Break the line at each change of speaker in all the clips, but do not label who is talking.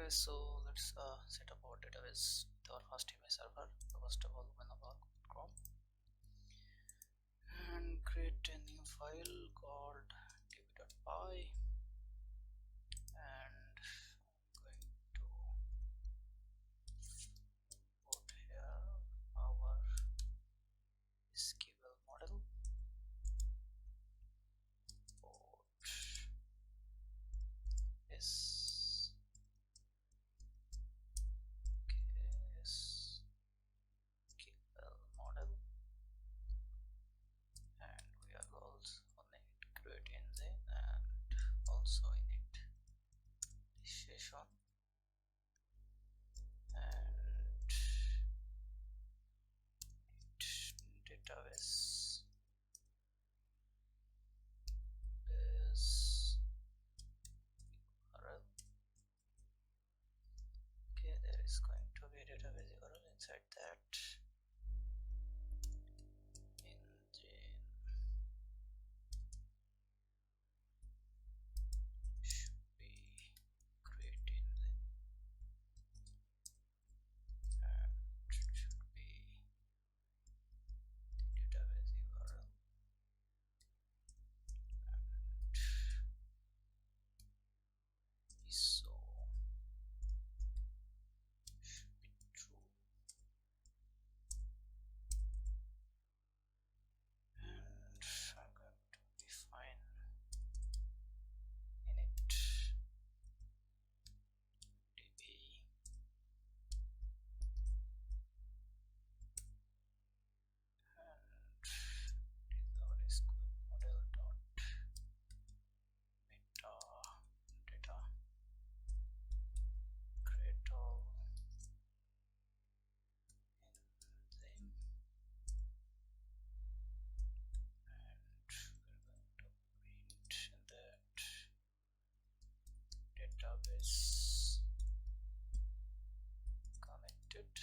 So let's set up our database with our FastAPI server. So first of all, open up our Chrome and create a new file called db.py, and I'm going to put here our SQL model, port is model, and we are also on it create engine and also in it session and database is URL. Okay, there is going to be a database URL inside that. So should be true, and I'm going to define init db and is our SQL model dot meta data create all enzyme, and we're going to print that database connected.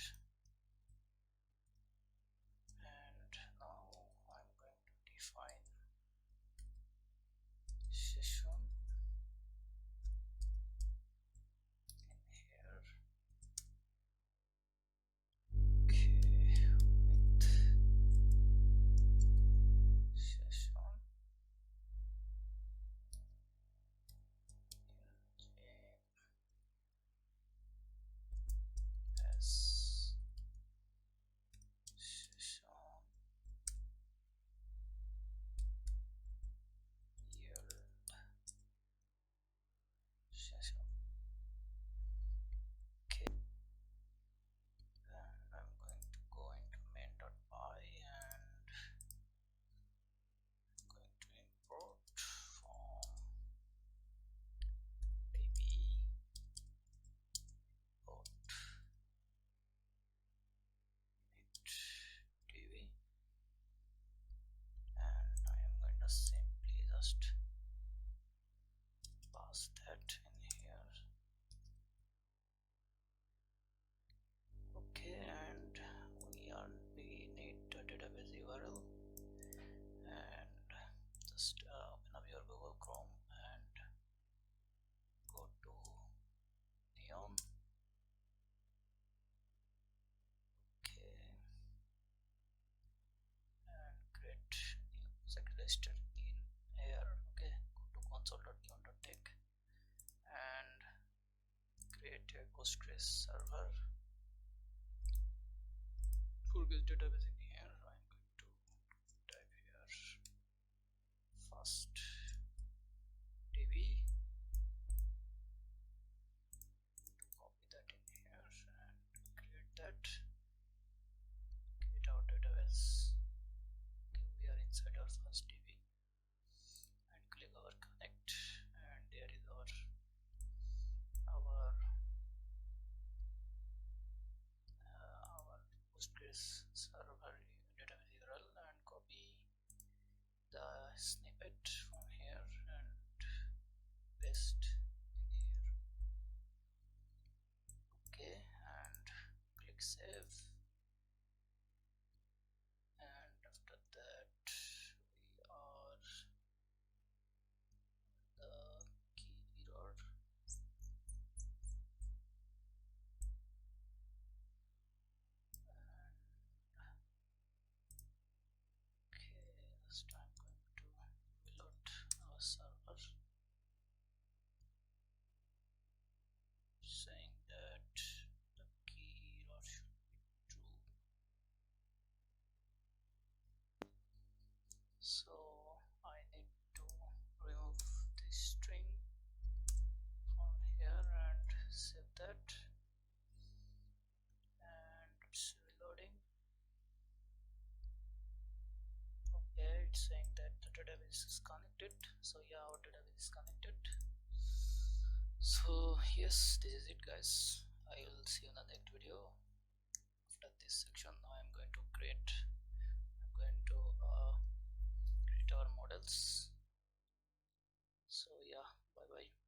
And now I'm going to define session in here, okay, with session as session yield session. Okay, and I'm going to go into main.py and I'm going to import from db port init db, and I am going to simply just pass that in here. Okay, and we need the database URL, and just open up your Google Chrome and go to Neon. Okay, and create new second register in here. Okay, go to console.neon.tech and create a Postgres server. Postgres database in here. I'm going to type here FastAPI, to copy that in here and create that, create our database. Okay, we are inside our FastAPI and click our connect, and there is our Postgres server database URL, and copy the snippet from here and paste in here. Okay, and click save, and after that we are the key error database is connected. So yeah, our database is connected. So yes, this is it guys. I will see you in the next video. After this section, now I'm going to create our models. So yeah, bye bye.